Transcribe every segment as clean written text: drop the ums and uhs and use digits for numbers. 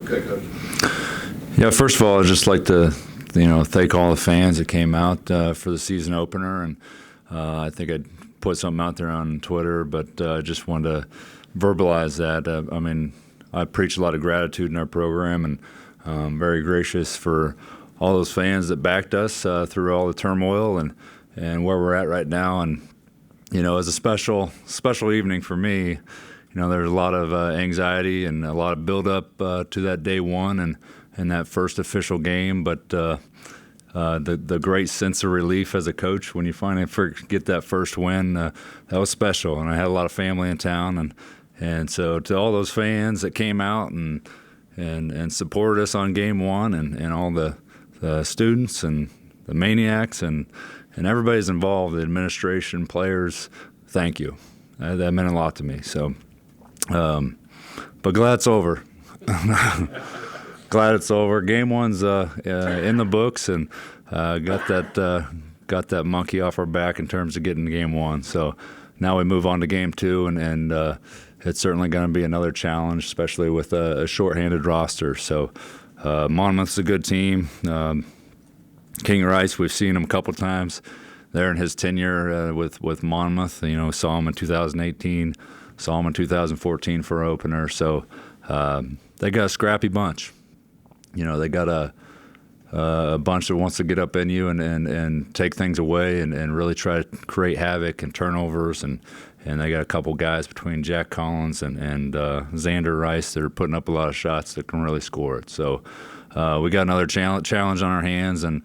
Okay, Coach. Yeah, first of all, I'd just like to, thank all the fans that came out for the season opener, and I think I'd put something out there on Twitter, but I just wanted to verbalize that. I preach a lot of gratitude in our program, and I'm very gracious for all those fans that backed us through all the turmoil and where we're at right now. And it was a special evening for me. There's a lot of anxiety and a lot of build-up to that day one and that first official game. But the great sense of relief as a coach when you finally get that first win, that was special. And I had a lot of family in town, and so to all those fans that came out and supported us on game one, and all the students and the Maniacs and everybody's involved, the administration, players, thank you. That meant a lot to me. So. But glad it's over. Glad it's over. Game one's in the books, and got that monkey off our back in terms of getting to game one. So now we move on to game two, and it's certainly going to be another challenge, especially with a shorthanded roster. So Monmouth's a good team. King Rice, we've seen him a couple times there in his tenure with Monmouth. Saw him in 2018. Saw them in 2014 for opener, so they got a scrappy bunch. They got a bunch that wants to get up in you and take things away and really try to create havoc and turnovers, and they got a couple guys between Jack Collins and Xander Rice that are putting up a lot of shots that can really score it. So we got another challenge on our hands, and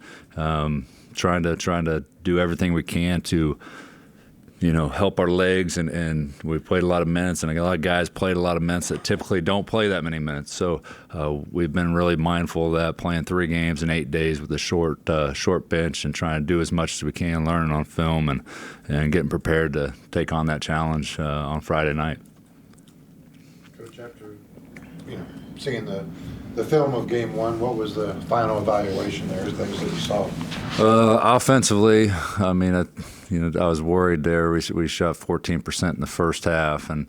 trying to do everything we can to help our legs, and we played a lot of minutes, and a lot of guys played a lot of minutes that typically don't play that many minutes. So we've been really mindful of that, playing 3 games in 8 days with a short bench, and trying to do as much as we can, learning on film, and getting prepared to take on that challenge on Friday night. Coach, after seeing the film of game one, what was the final evaluation there, things that you saw? Offensively, I was worried there. We shot 14% in the first half, and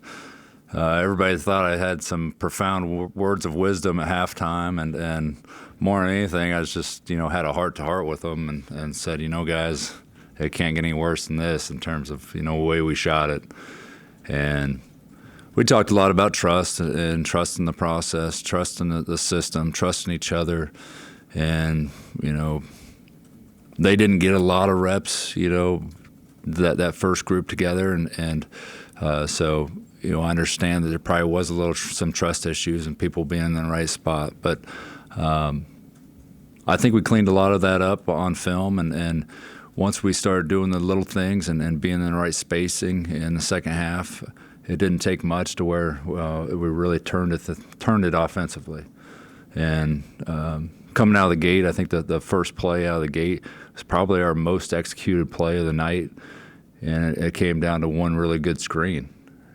everybody thought I had some profound words of wisdom at halftime, and more than anything, I was just, had a heart-to-heart with them and said, guys, it can't get any worse than this in terms of, the way we shot it. And we talked a lot about trust and trust in the process, trust in the system, trust in each other. And, they didn't get a lot of reps, that first group together. And so, I understand that there probably was some trust issues and people being in the right spot. But I think we cleaned a lot of that up on film. And once we started doing the little things and being in the right spacing in the second half, it didn't take much to where we really turned it offensively. And coming out of the gate, I think that the first play out of the gate was probably our most executed play of the night, and it came down to one really good screen.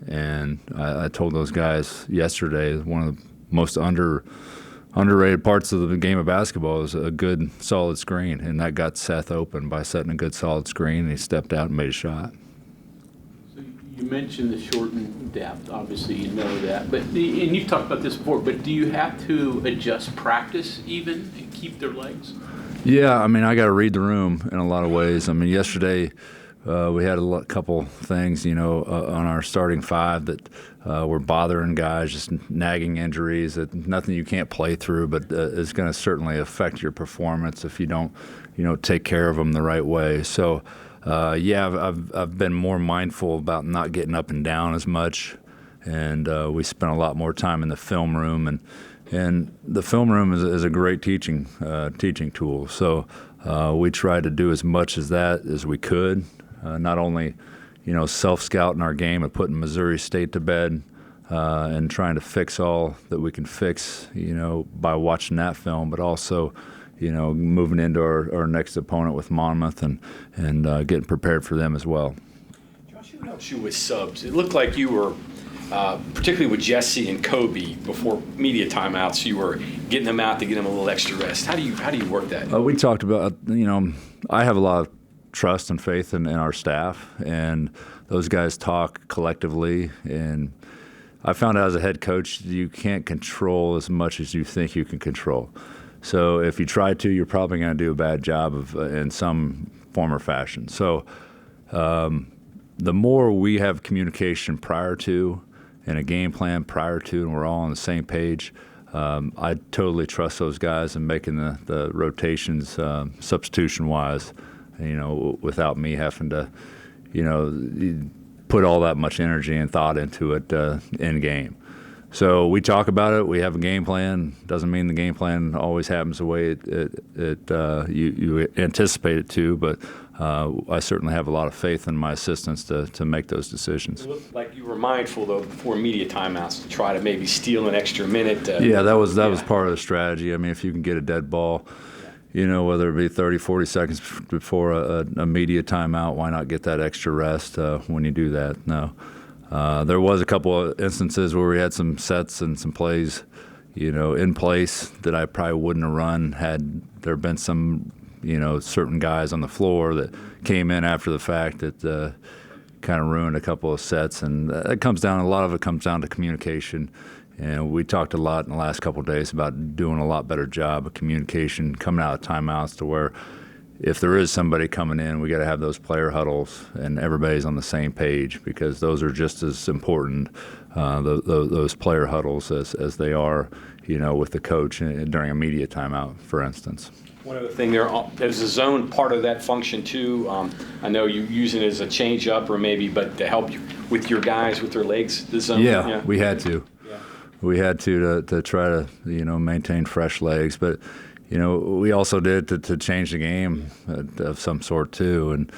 And I told those guys yesterday, one of the most underrated parts of the game of basketball is a good, solid screen, and that got Seth open by setting a good, solid screen, and he stepped out and made a shot. You mentioned the shortened depth, obviously you know that, and you've talked about this before, but do you have to adjust practice even and keep their legs? Yeah, I got to read the room in a lot of ways. Yesterday we had a couple things, on our starting 5 that were bothering guys, just nagging injuries, that nothing you can't play through, but is going to certainly affect your performance if you don't, take care of them the right way. So. I've been more mindful about not getting up and down as much, and we spent a lot more time in the film room, and the film room is a great teaching tool. So we tried to do as much as that as we could, not only self-scouting our game and putting Missouri State to bed, and trying to fix all that we can fix, by watching that film, but also moving into our next opponent with Monmouth and getting prepared for them as well. Josh, who helps you with subs? It looked like you were, particularly with Jesse and Kobe, before media timeouts, you were getting them out to get them a little extra rest. How do you work that? We talked about, I have a lot of trust and faith in our staff, and those guys talk collectively, and I found out as a head coach, you can't control as much as you think you can control. So if you try to, you're probably going to do a bad job of in some form or fashion. So the more we have communication prior to and a game plan prior to, and we're all on the same page, I totally trust those guys in making the rotations substitution-wise, without me having to, put all that much energy and thought into it in game. So we talk about it. We have a game plan. Doesn't mean the game plan always happens the way you anticipate it to, but I certainly have a lot of faith in my assistants to make those decisions. It looked like you were mindful, though, before media timeouts to try to maybe steal an extra minute. Yeah, that was part of the strategy. I mean, if you can get a dead ball, whether it be 30, 40 seconds before a media timeout, why not get that extra rest when you do that? No. There was a couple of instances where we had some sets and some plays, in place that I probably wouldn't have run had there been some, certain guys on the floor that came in after the fact that kind of ruined a couple of sets. And a lot of it comes down to communication. And we talked a lot in the last couple of days about doing a lot better job of communication, coming out of timeouts to where if there is somebody coming in, we got to have those player huddles and everybody's on the same page, because those are just as important, those player huddles, as they are, with the coach during a media timeout, for instance. One other thing, there's a zone part of that function too. I know you use it as a change up or maybe, but to help you with your guys with their legs, the zone. Yeah, we had to. We had to try to maintain fresh legs, but we also did to change the game of some sort too. And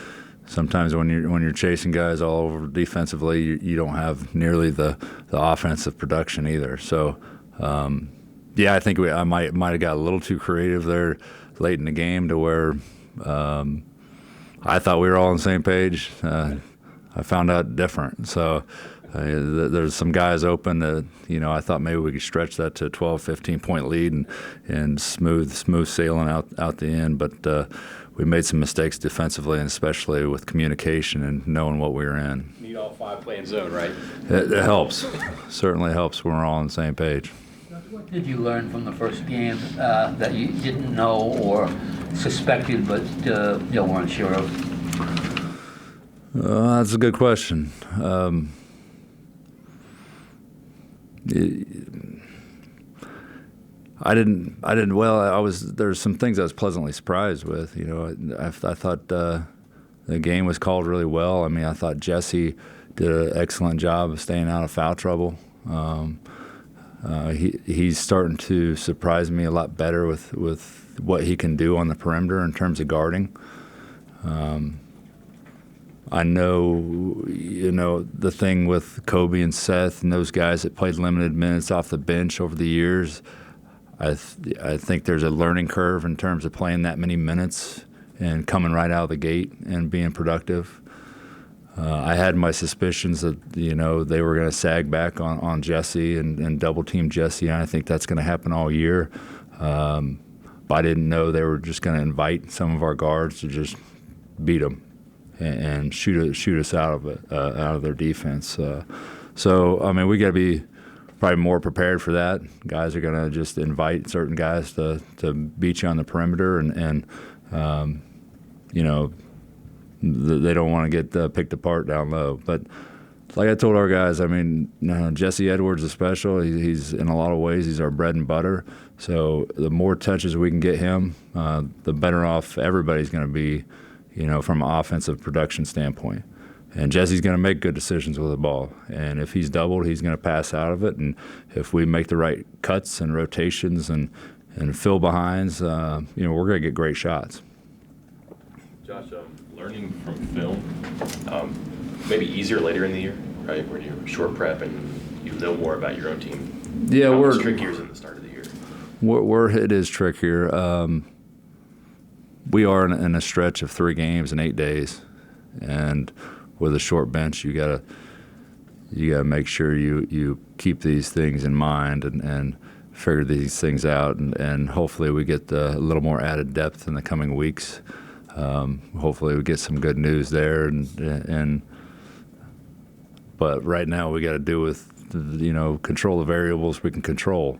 sometimes when you're chasing guys all over defensively, you don't have nearly the offensive production either. So I think I might have got a little too creative there late in the game to where I thought we were all on the same page. I found out different. So. There's some guys open that, I thought maybe we could stretch that to a 12, 15-point lead and smooth sailing out the end. But we made some mistakes defensively, and especially with communication and knowing what we were in. Need all five playing zone, right? It helps. Certainly helps when we're all on the same page. What did you learn from the first game that you didn't know or suspected but weren't sure of? That's a good question. There's some things I was pleasantly surprised with. I thought the game was called really well. I mean, I thought Jesse did an excellent job of staying out of foul trouble. He's starting to surprise me a lot better with what he can do on the perimeter in terms of guarding. I know, the thing with Kobe and Seth and those guys that played limited minutes off the bench over the years, I think there's a learning curve in terms of playing that many minutes and coming right out of the gate and being productive. I had my suspicions that, they were going to sag back on Jesse and double-team Jesse, and I think that's going to happen all year. But I didn't know they were just going to invite some of our guards to just beat them and shoot us out of their defense. So I mean, we got to be probably more prepared for that. Guys are going to just invite certain guys to beat you on the perimeter, and they don't want to get picked apart down low. But like I told our guys, I mean, Jesse Edwards is special. He's in a lot of ways, he's our bread and butter. So the more touches we can get him, the better off everybody's going to be, from an offensive production standpoint. And Jesse's going to make good decisions with the ball. And if he's doubled, he's going to pass out of it. And if we make the right cuts and rotations and fill behinds, we're going to get great shots. Josh, learning from film, maybe easier later in the year, right, where you're short prep and you know more about your own team. Yeah, it's trickier than the start of the year. It is trickier. We are in a stretch of 3 games in 8 days, and with a short bench, you gotta make sure you keep these things in mind and figure these things out, and hopefully we get a little more added depth in the coming weeks. Hopefully we get some good news there, but right now we got to do with control the variables we can control.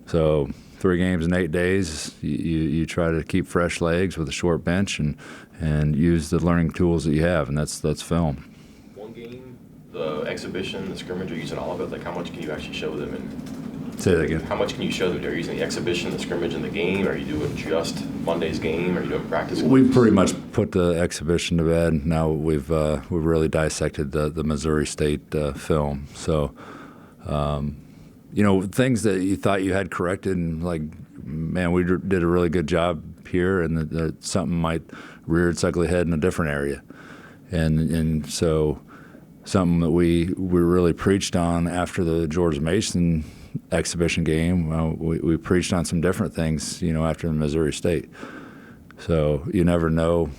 So 3 games in 8 days, you try to keep fresh legs with a short bench and use the learning tools that you have, and that's film. One game, the exhibition, the scrimmage, are you using all of it? Like, how much can you actually show them? And Say that again. how much can you show them? Are you using the exhibition, the scrimmage, and the game? Are you doing just Monday's game? Are you doing practice? We've pretty much put the exhibition to bed. Now we've really dissected the Missouri State film. So, things that you thought you had corrected, and like, man, we did a really good job here, and that something might rear its ugly head in a different area, and so something that we really preached on after the George Mason exhibition game. We preached on some different things, after the Missouri State. So you never know,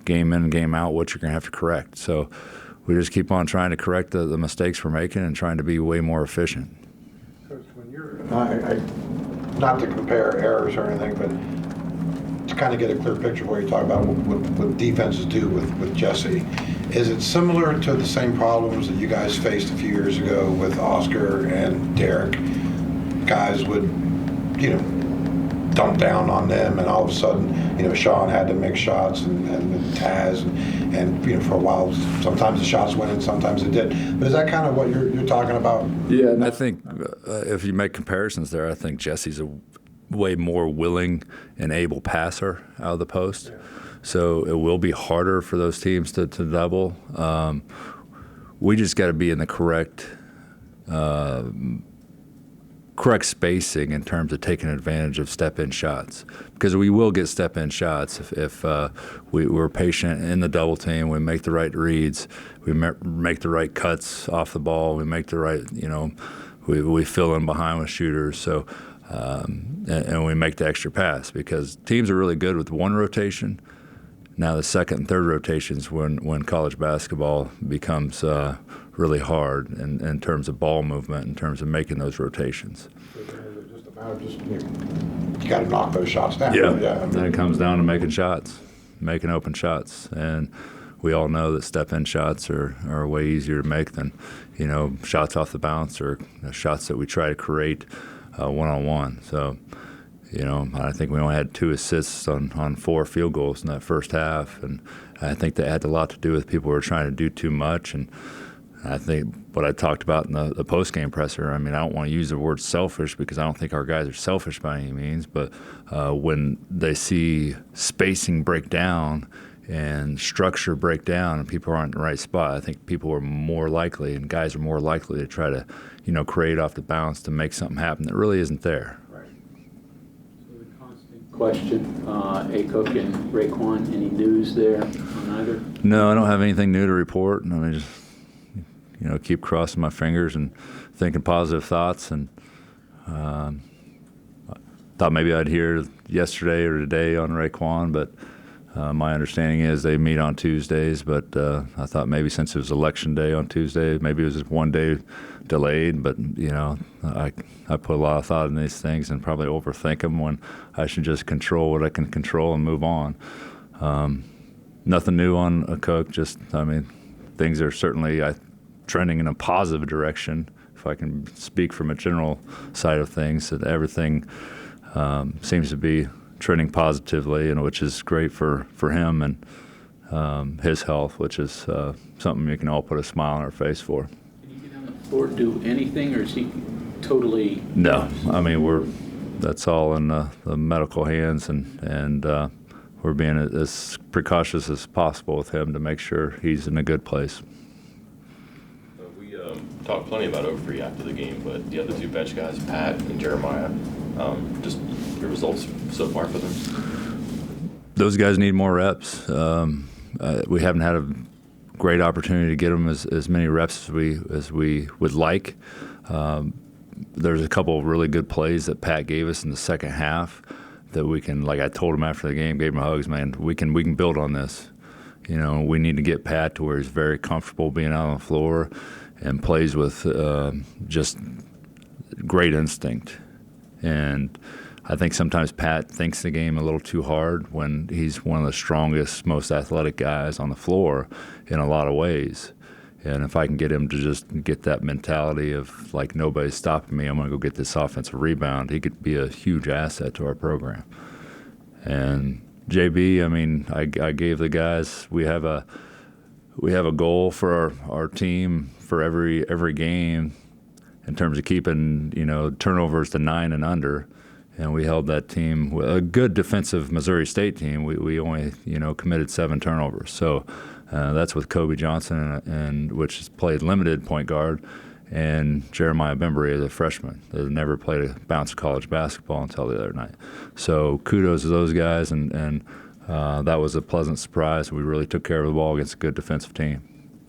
game in and game out, what you're going to have to correct. So we just keep on trying to correct the mistakes we're making and trying to be way more efficient. Coach, when you're, not to compare errors or anything, but to kind of get a clear picture of what you're talking about, what defenses do with Jesse, is it similar to the same problems that you guys faced a few years ago with Oscar and Derek? Guys would, dump down on them, and all of a sudden, Sean had to make shots, and Taz, and for a while, sometimes the shots went in, sometimes it did. But is that kind of what you're talking about? Yeah, and I think if you make comparisons there, I think Jesse's a way more willing and able passer out of the post. Yeah. So it will be harder for those teams to double. We just got to be in the correct spacing in terms of taking advantage of step-in shots, because we will get step-in shots if we're patient in the double team. We make the right reads, we make the right cuts off the ball, we make the right, we fill in behind with shooters. So and we make the extra pass, because teams are really good with one rotation. Now the second and third rotations, when college basketball becomes really hard in terms of ball movement, in terms of making those rotations. Just a matter of you got to knock those shots down. Yeah, Then it comes down to making shots, making open shots, and we all know that step-in shots are way easier to make than shots off the bounce or shots that we try to create one-on-one. So. I think we only had 2 assists on 4 field goals in that first half, and I think that had a lot to do with people who were trying to do too much. And I think what I talked about in the post-game presser, I don't want to use the word selfish, because I don't think our guys are selfish by any means, but when they see spacing break down and structure break down and people aren't in the right spot, I think people are more likely, and guys are more likely to try to, create off the bounce to make something happen that really isn't there. Question, Acook and Raekwon, any news there on either? No, I don't have anything new to report. Just keep crossing my fingers and thinking positive thoughts. And thought maybe I'd hear yesterday or today on Raekwon, but my understanding is they meet on Tuesdays. But I thought maybe since it was election day on Tuesday, maybe it was just one day delayed. But I put a lot of thought in these things and probably overthink them, when I should just control what I can control and move on. Nothing new on Acook. Just things are certainly trending in a positive direction. If I can speak from a general side of things, that everything seems to be trending positively, and which is great for him and his health, which is something we can all put a smile on our face for. Can he get on the floor, do anything, or is he totally? No, that's all in the medical hands, and we're being as precautious as possible with him to make sure he's in a good place. We talked plenty about Ofri after the game, but the other 2 bench guys, Pat and Jeremiah, just your results so far for them? Those guys need more reps. We haven't had a great opportunity to get them as many reps as we would like. There's a couple of really good plays that Pat gave us in the second half that we can, like I told him after the game, gave him hugs, man, we can build on this. We need to get Pat to where he's very comfortable being out on the floor and plays with just great instinct. And I think sometimes Pat thinks the game a little too hard when he's one of the strongest, most athletic guys on the floor in a lot of ways. And if I can get him to just get that mentality of like nobody's stopping me, I'm going to go get this offensive rebound, he could be a huge asset to our program. And JB, I mean, I gave the guys, we have a goal for our team for every game in terms of keeping turnovers to 9 and under. And we held that team, a good defensive Missouri State team. We only committed 7 turnovers. So that's with Kobe Johnson and which has played limited point guard, and Jeremiah Bembry as a freshman. They never played a bounce of college basketball until the other night. So kudos to those guys, and that was a pleasant surprise. We really took care of the ball against a good defensive team.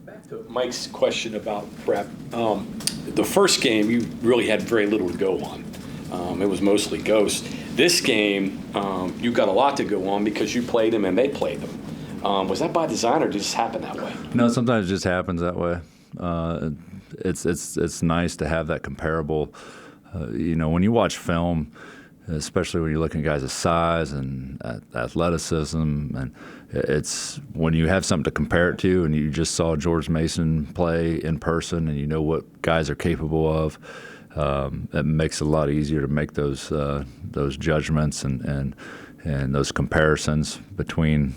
Back to Mike's question about prep. The first game, you really had very little to go on. It was mostly ghosts. This game, you got a lot to go on because you played them and they played them. Was that by design or did it just happen that way? No, sometimes it just happens that way. It's nice to have that comparable. When you watch film, especially when you're looking at guys' size and athleticism, and it's when you have something to compare it to, and you just saw George Mason play in person, and you know what guys are capable of. It makes it a lot easier to make those judgments and those comparisons between,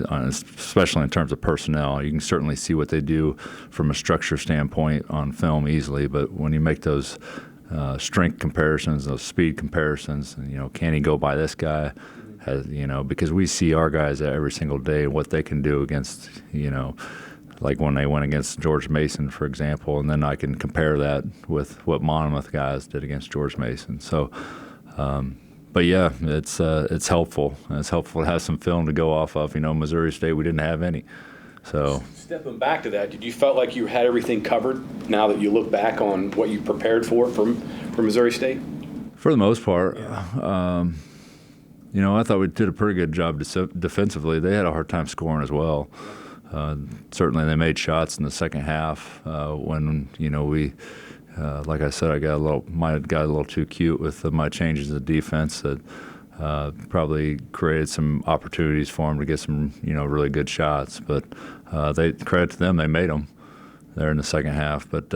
especially in terms of personnel. You can certainly see what they do from a structure standpoint on film easily, but when you make those strength comparisons, those speed comparisons, and, can he go by this guy? Because we see our guys every single day and what they can do against, like when they went against George Mason, for example, and then I can compare that with what Monmouth guys did against George Mason. So, but yeah, it's helpful. It's helpful to have some film to go off of. Missouri State, we didn't have any. So stepping back to that, did you felt like you had everything covered now that you look back on what you prepared for Missouri State? For the most part, I thought we did a pretty good job defensively. They had a hard time scoring as well. Certainly, they made shots in the second half when we, like I said, might have got a little too cute with my changes in defense that probably created some opportunities for them to get some really good shots. But credit to them, they made them there in the second half. But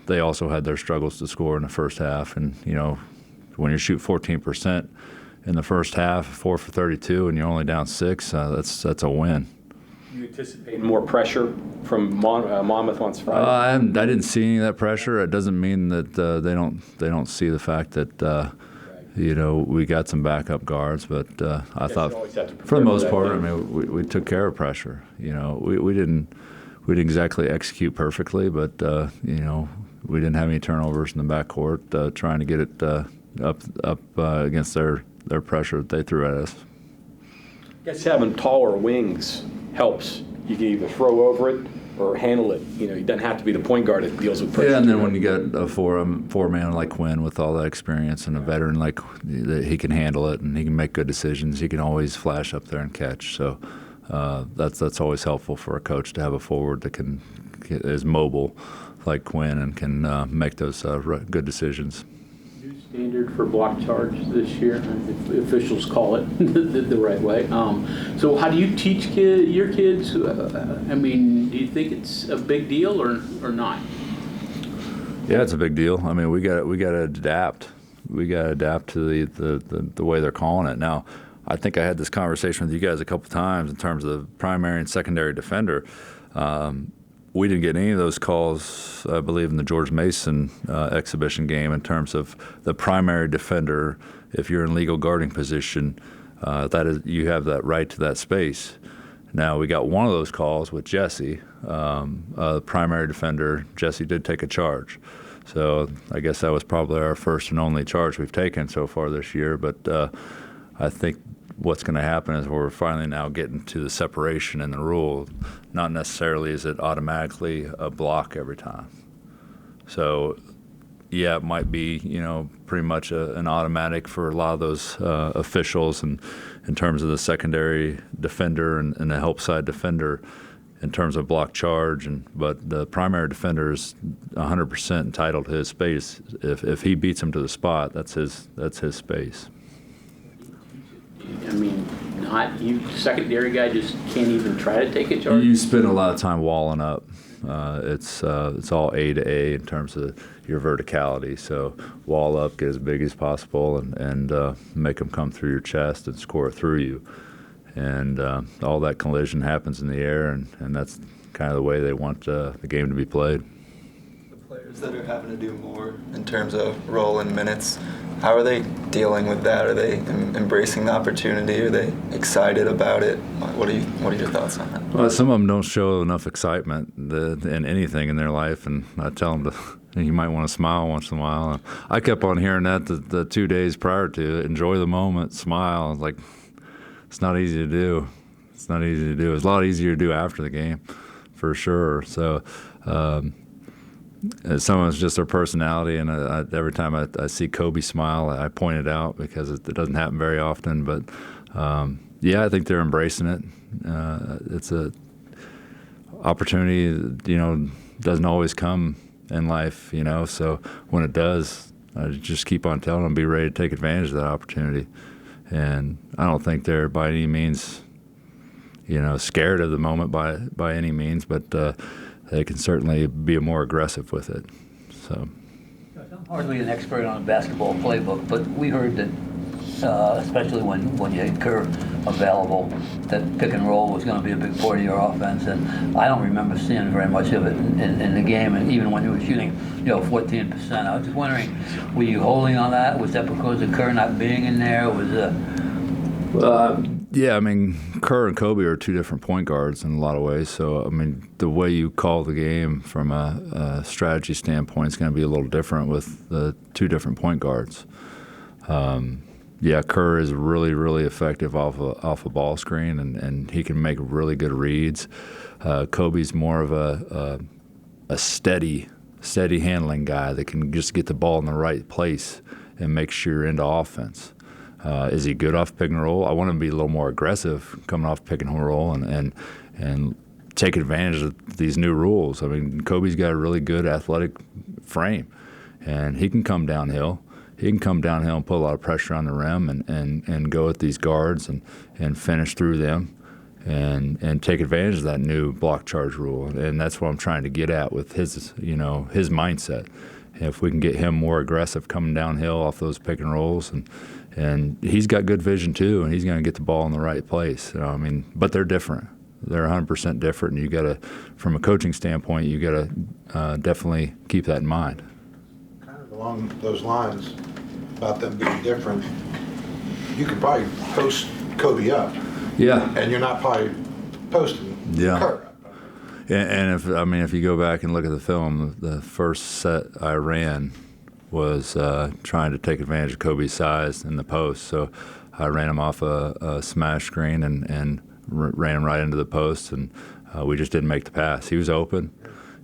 they also had their struggles to score in the first half. And when you shoot 14% in the first half, 4 for 32, and you're only down 6, that's a win. You anticipate more pressure from Monmouth on Friday? I didn't see any of that pressure. It doesn't mean that they don't see the fact that we got some backup guards, but I thought for the most part, we took care of pressure. We didn't exactly execute perfectly, but we didn't have any turnovers in the backcourt trying to get it up against their pressure that they threw at us. I guess having taller wings helps. You can either throw over it or handle it. It doesn't have to be the point guard that deals with pressure. Yeah, and then when you got a four-man like Quinn with all that experience and a veteran like he can handle it and he can make good decisions. He can always flash up there and catch. So that's always helpful for a coach to have a forward that is mobile like Quinn and can make those good decisions. Standard for block charge this year, if officials call it the right way. So how do you teach your kids? Do you think it's a big deal or not? Yeah, it's a big deal. We got to adapt. We got to adapt to the way they're calling it. Now, I think I had this conversation with you guys a couple times in terms of the primary and secondary defender. We didn't get any of those calls, I believe, in the George Mason exhibition game in terms of the primary defender. If you're in legal guarding position, you have that right to that space. Now, we got one of those calls with Jesse, primary defender. Jesse did take a charge. So I guess that was probably our first and only charge we've taken so far this year. But I think what's going to happen is we're finally now getting to the separation in the rule. Not necessarily is it automatically a block every time. So, yeah, it might be, pretty much an automatic for a lot of those officials and in terms of the secondary defender and the help side defender in terms of block charge. But the primary defender is 100% entitled to his space. If he beats him to the spot, that's his space. not, you secondary guy just can't even try to take a charge? You spend a lot of time walling up. It's all A to A in terms of your verticality. So wall up, get as big as possible, and make them come through your chest and score through you. And all that collision happens in the air, and that's kind of the way they want the game to be played. The players that are having to do more in terms of role and minutes, how are they dealing with that? Are they embracing the opportunity? Are they excited about it? What are your thoughts on that? Well, some of them don't show enough excitement in anything in their life, and I tell them you might want to smile once in a while. And I kept on hearing that the 2 days prior to it. Enjoy the moment, smile. Like, it's not easy to do. It's not easy to do. It's a lot easier to do after the game, for sure. So some of it's just their personality, and every time I see Kobe smile, I point it out because it doesn't happen very often. But yeah, I think they're embracing it. It's a opportunity, doesn't always come in life, So when it does, I just keep on telling them, be ready to take advantage of that opportunity. And I don't think they're by any means, scared of the moment by any means, but they can certainly be more aggressive with it. So, I'm hardly an expert on a basketball playbook, but we heard that, especially when you had Kerr available, that pick and roll was going to be a big part of your offense. And I don't remember seeing very much of it in the game. And even when you were shooting, 14%, I was just wondering, were you holding on that? Was that because of Kerr not being in there? yeah, I mean, Kerr and Kobe are two different point guards in a lot of ways. So, I mean, the way you call the game from a strategy standpoint is going to be a little different with the two different point guards. Yeah, Kerr is really, really effective off a ball screen, and he can make really good reads. Kobe's more of a steady handling guy that can just get the ball in the right place and make sure you're into offense. Is he good off pick and roll? I want him to be a little more aggressive coming off pick and roll and take advantage of these new rules. I mean, Kobe's got a really good athletic frame, and he can come downhill. He can come downhill and put a lot of pressure on the rim and go at these guards and finish through them and take advantage of that new block charge rule. And that's what I'm trying to get at with his mindset. If we can get him more aggressive coming downhill off those pick and rolls, and he's got good vision too, and he's going to get the ball in the right place. I mean, but they're different. They're 100% different, and you got to, from a coaching standpoint, you got to definitely keep that in mind. Kind of along those lines about them being different, you could probably post Kobe up. Yeah. And you're not probably posting Kerr up. And if you go back and look at the film, the first set I ran was trying to take advantage of Kobe's size in the post. So I ran him off a smash screen and ran him right into the post, and we just didn't make the pass. He was open.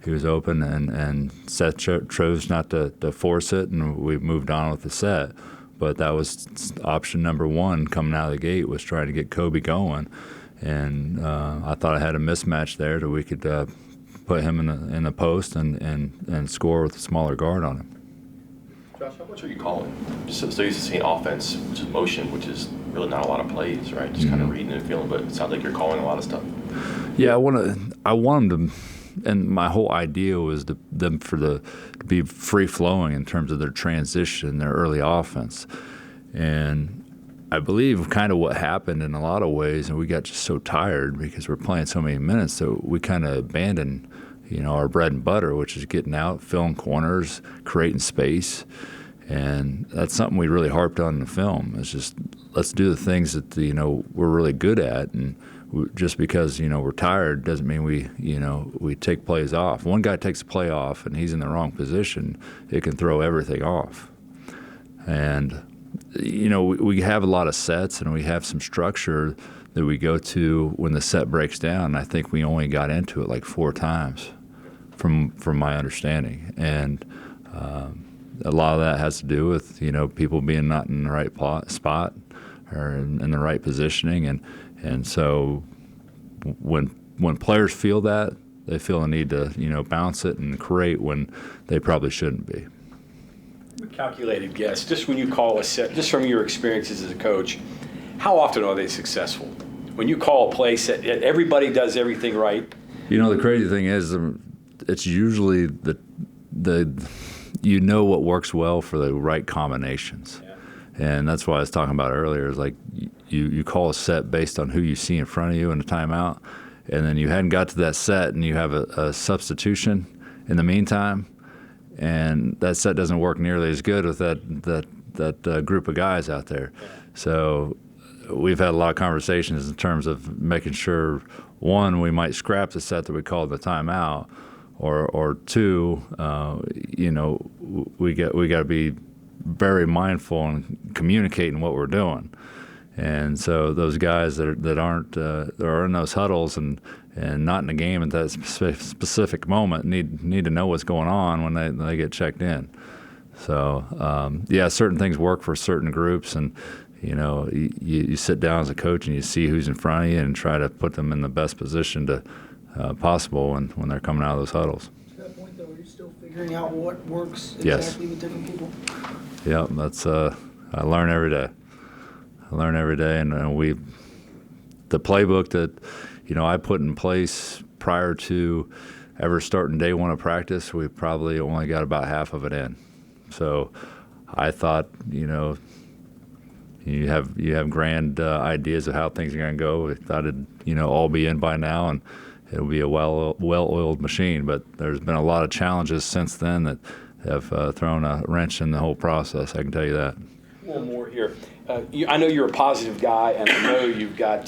And Seth chose not to force it, and we moved on with the set. But that was option number one coming out of the gate, was trying to get Kobe going. And I thought I had a mismatch there that we could put him in the post and score with a smaller guard on him. Josh, how much are you calling? Just so used to seeing offense, which is motion, which is really not a lot of plays, right? Just kind of reading and feeling, but it sounds like you're calling a lot of stuff. Yeah, I want them to, and my whole idea was to be free flowing in terms of their transition, their early offense, and I believe kind of what happened in a lot of ways, and we got just so tired because we're playing so many minutes, so we kind of abandoned, our bread and butter, which is getting out, filling corners, creating space, and that's something we really harped on in the film. It's just, let's do the things that we're really good at, and just because we're tired doesn't mean we take plays off. One guy takes a play off and he's in the wrong position, it can throw everything off. And we have a lot of sets and we have some structure that we go to when the set breaks down. I think we only got into it like 4 times from my understanding. And a lot of that has to do with, people being not in the right spot or in the right positioning. And so when players feel that, they feel a need to, bounce it and create when they probably shouldn't be. Calculated guess, just when you call a set, just from your experiences as a coach, how often are they successful? When you call a play, everybody does everything right. You know, the crazy thing is, it's usually the you know what works well for the right combinations. Yeah. And that's why I was talking about earlier, is like you call a set based on who you see in front of you in the timeout, and then you hadn't got to that set and you have a substitution in the meantime, and that set doesn't work nearly as good with that group of guys out there. So we've had a lot of conversations in terms of making sure, one, we might scrap the set that we called the timeout, or two, you know, we got to be very mindful and communicating what we're doing. And so those guys that aren't that are in those huddles and not in the game at that specific moment need to know what's going on when they get checked in. So yeah, certain things work for certain groups, and you know, you sit down as a coach and you see who's in front of you and try to put them in the best position to possible when they're coming out of those huddles. To that point, though, are you still figuring out what works Yes. exactly with different people? Yeah, that's I learn every day. And the playbook that, you know, I put in place prior to ever starting day one of practice, we probably only got about half of it in. So I thought, you know, you have grand ideas of how things are going to go. We thought it'd, you know, all be in by now, and it'll be a well-oiled machine. But there's been a lot of challenges since then that have thrown a wrench in the whole process. I can tell you that. One more here. I know you're a positive guy, and I know you've got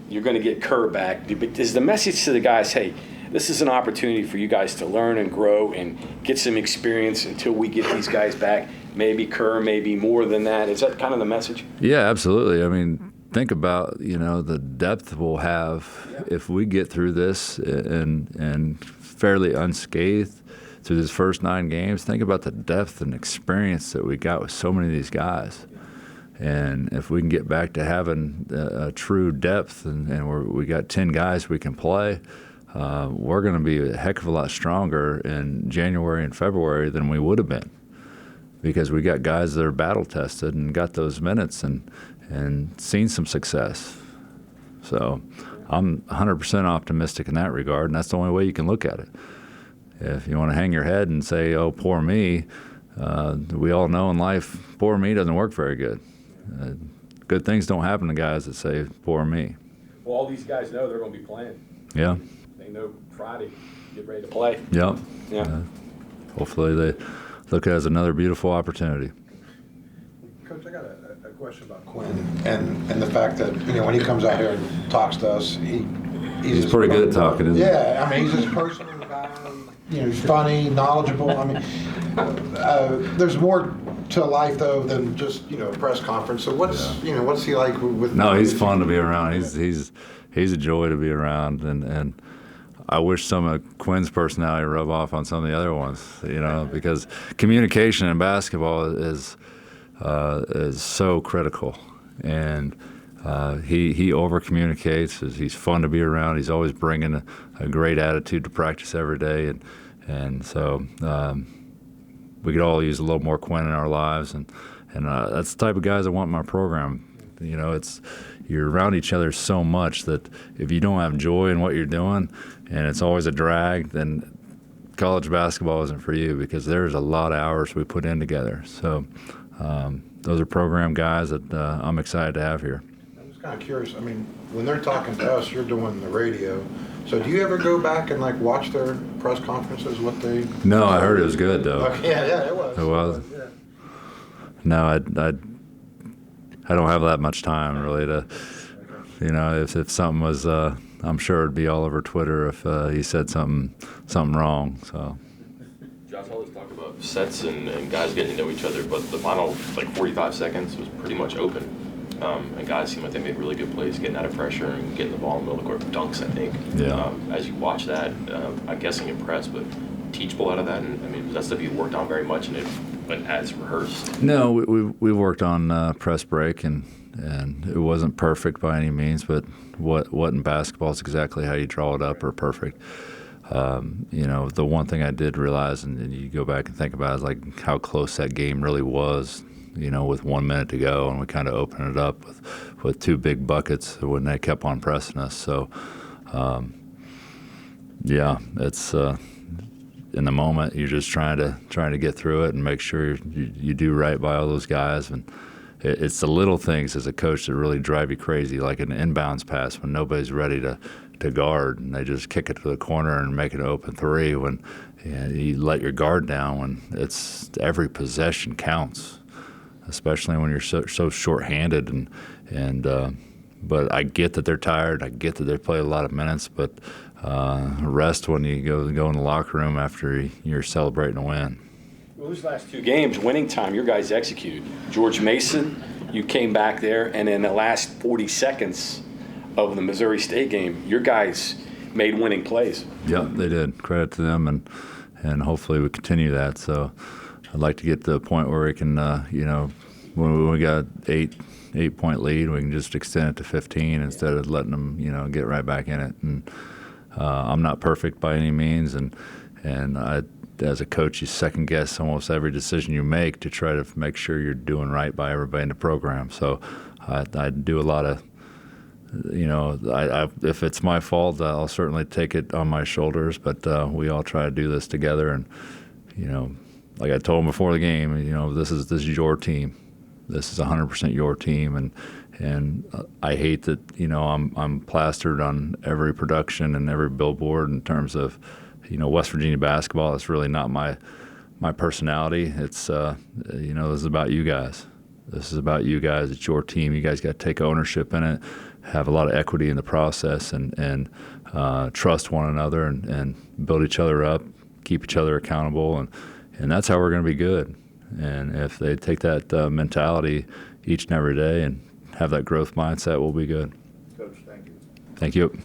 you're going to get Kerr back. But is the message to the guys, hey, this is an opportunity for you guys to learn and grow and get some experience until we get these guys back? Maybe Kerr, maybe more than that. Is that kind of the message? Yeah, absolutely. I mean, think about, you know, the depth we'll have if we get through this and fairly unscathed through these first 9 games. Think about the depth and experience that we got with so many of these guys. And if we can get back to having a true depth and we got 10 guys we can play, we're going to be a heck of a lot stronger in January and February than we would have been, because we got guys that are battle tested and got those minutes and seen some success. So I'm 100% optimistic in that regard, and that's the only way you can look at it. If you want to hang your head and say, oh, poor me, we all know in life, poor me doesn't work very good. Good things don't happen to guys that say, poor me. Well, all these guys know they're going to be playing. Yeah. They know Friday, get ready to play. Yep. Yeah. Hopefully they look at it as another beautiful opportunity. Coach, I got a question about Quinn and the fact that, you know, when he comes out here and talks to us, he's pretty good at talking, isn't he? Yeah, I mean, he's just personal guy. You know, he's funny, knowledgeable. I mean, there's more to life though than just, you know, a press conference. So what's he like with? No, he's fun to be around. He's a joy to be around, and I wish some of Quinn's personality rub off on some of the other ones, you know, because communication in basketball is so critical, and he over communicates. He's fun to be around. He's always bringing a great attitude to practice every day, and so we could all use a little more Quinn in our lives, and that's the type of guys I want in my program. You know, you're around each other so much that if you don't have joy in what you're doing, and it's always a drag, then college basketball isn't for you, because there's a lot of hours we put in together. So those are program guys that I'm excited to have here. I'm just kind of curious. I mean, when they're talking to us, you're doing the radio. So do you ever go back and like watch their press conferences? What they? No, I heard it was good though. Okay, yeah, it was. It was. Yeah. No, I don't have that much time really to, you know, if something was, I'm sure it'd be all over Twitter if he said something wrong. So. Josh always talk about sets and guys getting to know each other, but the final like 45 seconds was pretty much open. And guys seemed like they made really good plays, getting out of pressure and getting the ball in the middle of the court, dunks, I think. Yeah. As you watch that, I'm guessing impressed, but teachable out of that. And I mean, that's stuff you worked on very much, and it went as rehearsed. No, we worked on press break, and it wasn't perfect by any means, but what in basketball is exactly how you draw it up or perfect. You know, the one thing I did realize, and you go back and think about, is like how close that game really was. with 1 minute to go, and we kind of opened it up with two big buckets when they kept on pressing us. So, yeah, it's in the moment you're just trying to get through it and make sure you do right by all those guys. And it's the little things as a coach that really drive you crazy, like an inbounds pass when nobody's ready to guard, and they just kick it to the corner and make an open three when you let your guard down. When it's every possession counts, especially when you're so short-handed. But I get that they're tired. I get that they play a lot of minutes, but rest when you go in the locker room after you're celebrating a win. Well, those last two games, winning time, your guys executed. George Mason, you came back there, and in the last 40 seconds of the Missouri State game, your guys made winning plays. Yeah, they did. Credit to them, and hopefully we continue that. So I'd like to get to the point where we can, when we got 8-point lead, we can just extend it to 15 instead of letting them, get right back in it. And I'm not perfect by any means, and I, as a coach, you second guess almost every decision you make to try to make sure you're doing right by everybody in the program. So I do a lot of, if it's my fault, I'll certainly take it on my shoulders. But we all try to do this together, and like I told them before the game, this is your team. This is 100% your team, and I hate that I'm plastered on every production and every billboard in terms of West Virginia basketball. It's really not my personality. It's this is about you guys. This is about you guys. It's your team. You guys got to take ownership in it, have a lot of equity in the process, and trust one another, and build each other up, keep each other accountable, and that's how we're going to be good. And if they take that mentality each and every day and have that growth mindset, we'll be good. Coach, thank you. Thank you.